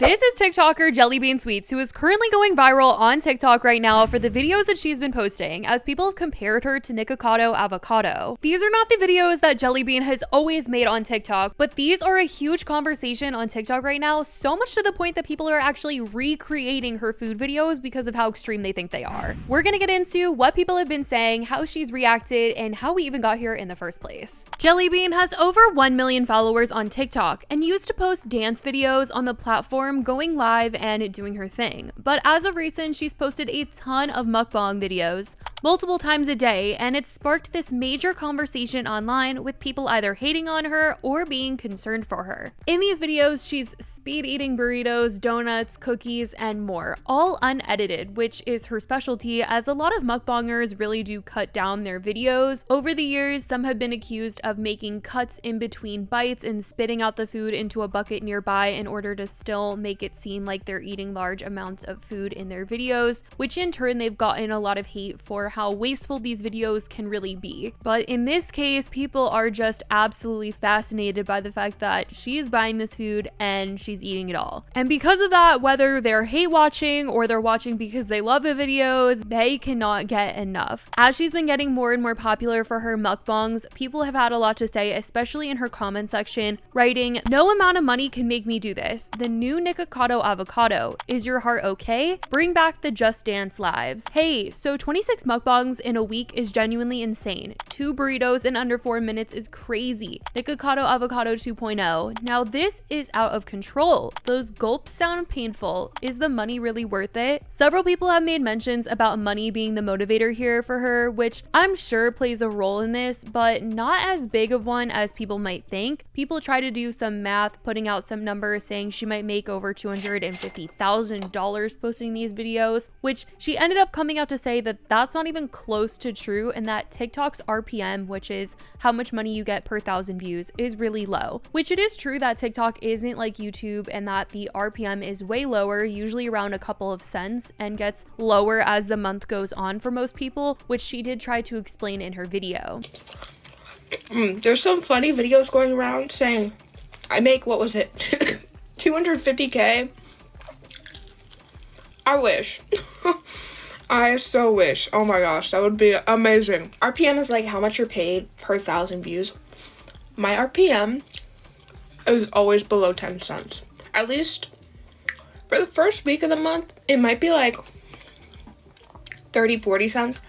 This is TikToker Jellybeansweets, who is currently going viral on TikTok right now for the videos that she's been posting, as people have compared her to Nikocado Avocado. These are not the videos that JellyBean has always made on TikTok, but these are a huge conversation on TikTok right now, so much to the point that people are actually recreating her food videos because of how extreme they think they are. We're gonna get into what people have been saying, how she's reacted, and how we even got here in the first place. JellyBean has over 1 million followers on TikTok and used to post dance videos on the platform, going live and doing her thing. But as of recent, she's posted a ton of mukbang videos multiple times a day, and it's sparked this major conversation online with people either hating on her or being concerned for her. In these videos, she's speed eating burritos, donuts, cookies, and more, all unedited, which is her specialty, as a lot of mukbangers really do cut down their videos. Over the years, some have been accused of making cuts in between bites and spitting out the food into a bucket nearby in order to still make it seem like they're eating large amounts of food in their videos, which in turn they've gotten a lot of hate for how wasteful these videos can really be. But in this case, people are just absolutely fascinated by the fact that she's buying this food and she's eating it all. And because of that, whether they're hate watching or they're watching because they love the videos, they cannot get enough. As she's been getting more and more popular for her mukbangs, people have had a lot to say, especially in her comment section, writing, "No amount of money can make me do this. The new Nikocado Avocado. Is your heart okay? Bring back the Just Dance lives. Hey, so 26 mukbangs in a week is genuinely insane. 2 burritos in under 4 minutes is crazy. Nikocado Avocado 2.0. Now this is out of control. Those gulps sound painful. Is the money really worth it?" Several people have made mentions about money being the motivator here for her, which I'm sure plays a role in this, but not as big of one as people might think. People try to do some math, putting out some numbers saying she might make over $250,000 posting these videos, which she ended up coming out to say that that's not even close to true, and that TikTok's RPM, which is how much money you get per 1,000 views, is really low. Which it is true that TikTok isn't like YouTube and that the RPM is way lower, usually around a couple of cents, and gets lower as the month goes on for most people, which she did try to explain in her video. There's some funny videos going around saying I make, what was it, 250K? I wish. I so wish. Oh my gosh, that would be amazing. RPM is like how much you're paid per 1,000 views. My RPM is always below 10 cents. At least for the first week of the month, it might be like 30, 40 cents.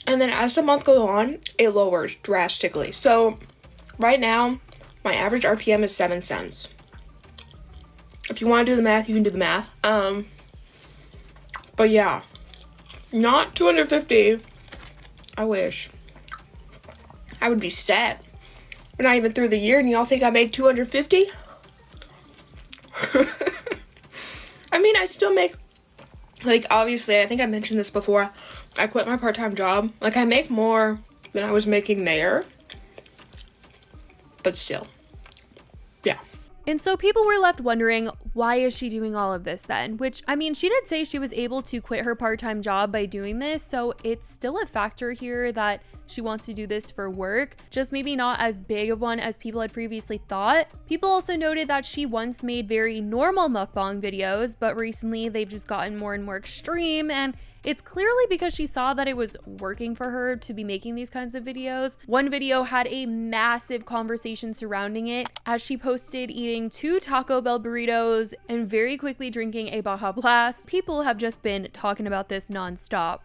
And then as the month goes on, it lowers drastically. So right now, my average RPM is 7 cents. If you want to do the math, you can do the math. But yeah, not 250. I wish. I would be sad. We're not even through the year and y'all think I made 250? I mean, I still make, like, obviously, I think I mentioned this before. I quit my part-time job. Like, I make more than I was making there. But still. Yeah. And so people were left wondering, why is she doing all of this then? Which, I mean, she did say she was able to quit her part-time job by doing this, so it's still a factor here that she wants to do this for work, just maybe not as big of one as people had previously thought. People also noted that she once made very normal mukbang videos, but recently they've just gotten more and more extreme, and it's clearly because she saw that it was working for her to be making these kinds of videos. One video had a massive conversation surrounding it, as she posted eating 2 Taco Bell burritos and very quickly drinking a Baja Blast. People have just been talking about this nonstop.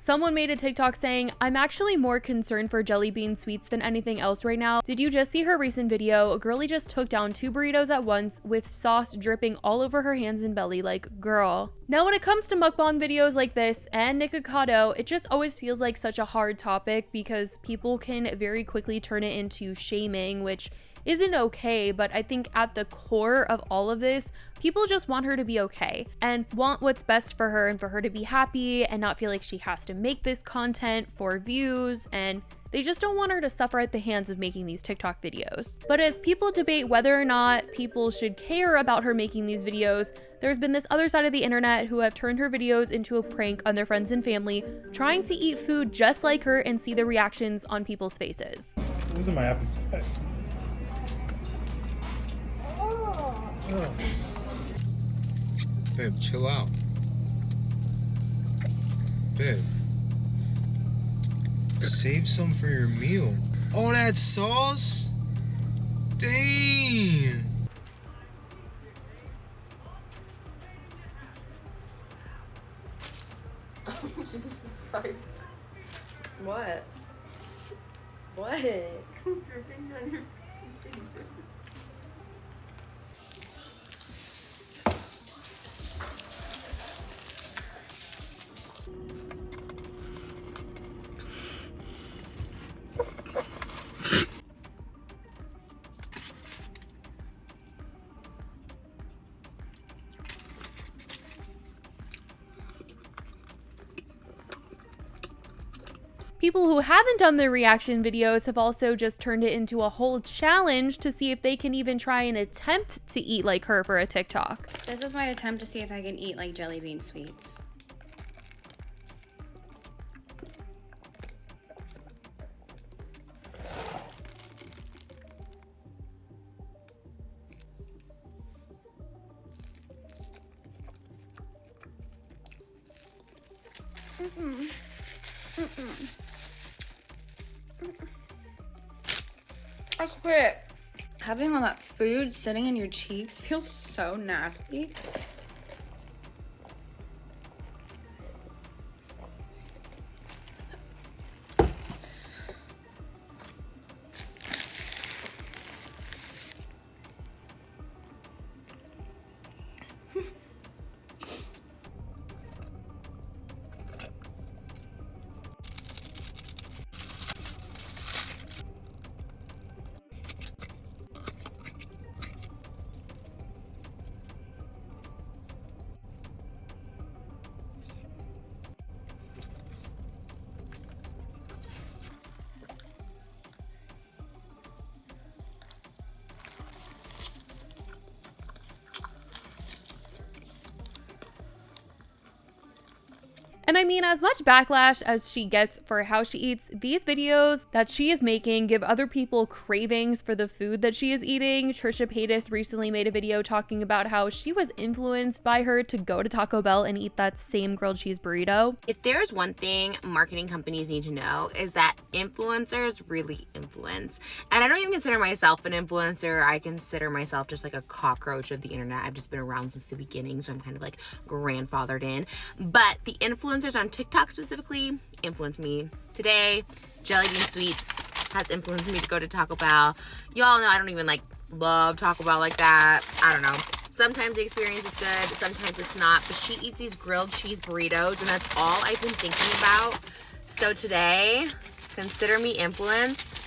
Someone made a TikTok saying, "I'm actually more concerned for JellyBeansweets than anything else right now. Did you just see her recent video? A girlie just took down 2 burritos at once with sauce dripping all over her hands and belly, like, girl." Now, when it comes to mukbang videos like this and Nikocado, it just always feels like such a hard topic because people can very quickly turn it into shaming, which isn't okay, but I think at the core of all of this, people just want her to be okay and want what's best for her and for her to be happy and not feel like she has to make this content for views, and they just don't want her to suffer at the hands of making these TikTok videos. But as people debate whether or not people should care about her making these videos, there's been this other side of the internet who have turned her videos into a prank on their friends and family, trying to eat food just like her and see the reactions on people's faces. Losing my appetite. Oh. Babe, chill out. Babe. Save some for your meal. All that sauce? Dang. What? What? People who haven't done the reaction videos have also just turned it into a whole challenge to see if they can even try and attempt to eat like her for a TikTok. This is my attempt to see if I can eat like JellyBean sweets. I quit. Having all that food sitting in your cheeks feels so nasty. And I mean, as much backlash as she gets for how she eats, these videos that she is making give other people cravings for the food that she is eating. Trisha Paytas recently made a video talking about how she was influenced by her to go to Taco Bell and eat that same grilled cheese burrito. If there's one thing marketing companies need to know is that influencers really influence. And I don't even consider myself an influencer. I consider myself just like a cockroach of the internet. I've just been around since the beginning, so I'm kind of like grandfathered in. But the influencers on TikTok specifically influenced me. Today, JellyBean Sweets has influenced me to go to Taco Bell. Y'all know I don't even like love Taco Bell like that. I don't know. Sometimes the experience is good, sometimes it's not. But she eats these grilled cheese burritos, and that's all I've been thinking about. So today, consider me influenced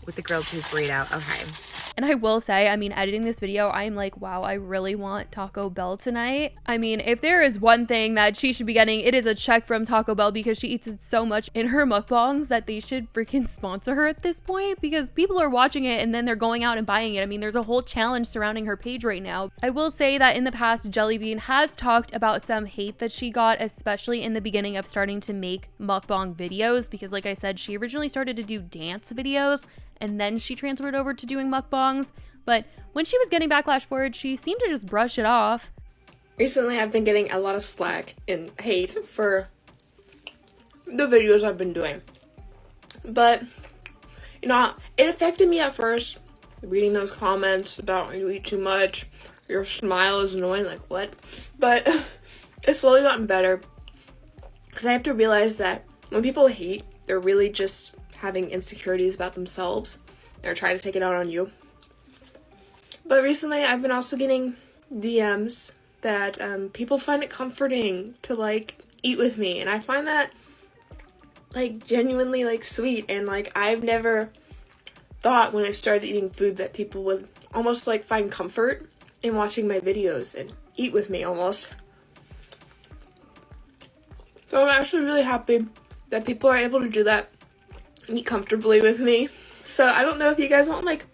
with the grilled cheese burrito. Okay. And I will say, I mean, editing this video, I'm like, wow, I really want Taco Bell tonight. I mean, if there is one thing that she should be getting, it is a check from Taco Bell, because she eats it so much in her mukbangs that they should freaking sponsor her at this point, because people are watching it and then they're going out and buying it. I mean, there's a whole challenge surrounding her page right now. I will say that in the past, JellyBean has talked about some hate that she got, especially in the beginning of starting to make mukbang videos, because like I said, she originally started to do dance videos and then she transferred over to doing mukbangs. But when she was getting backlash for it, she seemed to just brush it off. Recently, I've been getting a lot of slack and hate for the videos I've been doing. But, you know, it affected me at first, reading those comments about you eat too much, your smile is annoying, like what? But it's slowly gotten better, because I have to realize that when people hate, they're really just having insecurities about themselves. They're trying to take it out on you. But recently, I've been also getting DMs that people find it comforting to like eat with me, and I find that like genuinely like sweet, and like I've never thought when I started eating food that people would almost like find comfort in watching my videos and eat with me almost. So I'm actually really happy that people are able to do that, eat comfortably with me. So I don't know if you guys want like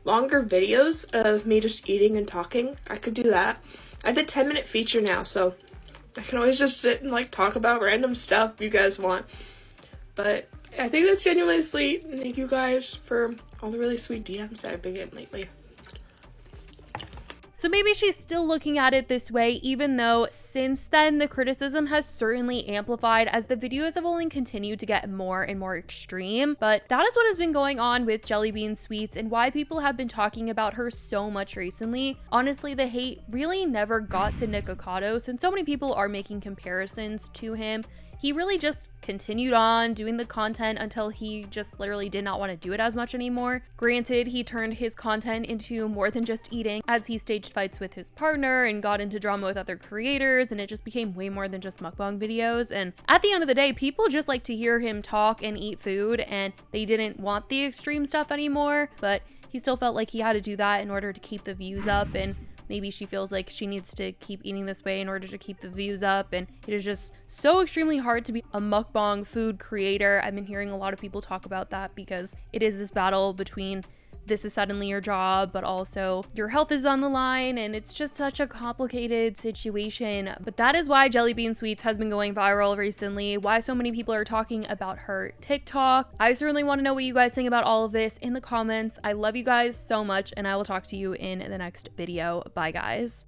longer videos of me just eating and talking. I could do that. I have the 10-minute feature now, so I can always just sit and like talk about random stuff you guys want. But I think that's genuinely sweet. And thank you guys for all the really sweet DMs that I've been getting lately. So maybe she's still looking at it this way, even though since then the criticism has certainly amplified as the videos have only continued to get more and more extreme. But that is what has been going on with JellyBeansweets and why people have been talking about her so much recently. Honestly, the hate really never got to Nikocado since so many people are making comparisons to him. He really just continued on doing the content until he just literally did not want to do it as much anymore. Granted, he turned his content into more than just eating as he staged fights with his partner and got into drama with other creators, and it just became way more than just mukbang videos. And at the end of the day, people just like to hear him talk and eat food, and they didn't want the extreme stuff anymore, but he still felt like he had to do that in order to keep the views up, and maybe she feels like she needs to keep eating this way in order to keep the views up, and it is just so extremely hard to be a mukbang food creator. I've been hearing a lot of people talk about that because it is this battle between this is suddenly your job, but also your health is on the line, and it's just such a complicated situation. But that is why JellyBeansweets has been going viral recently, why so many people are talking about her TikTok. I certainly want to know what you guys think about all of this in the comments. I love you guys so much, and I will talk to you in the next video. Bye, guys.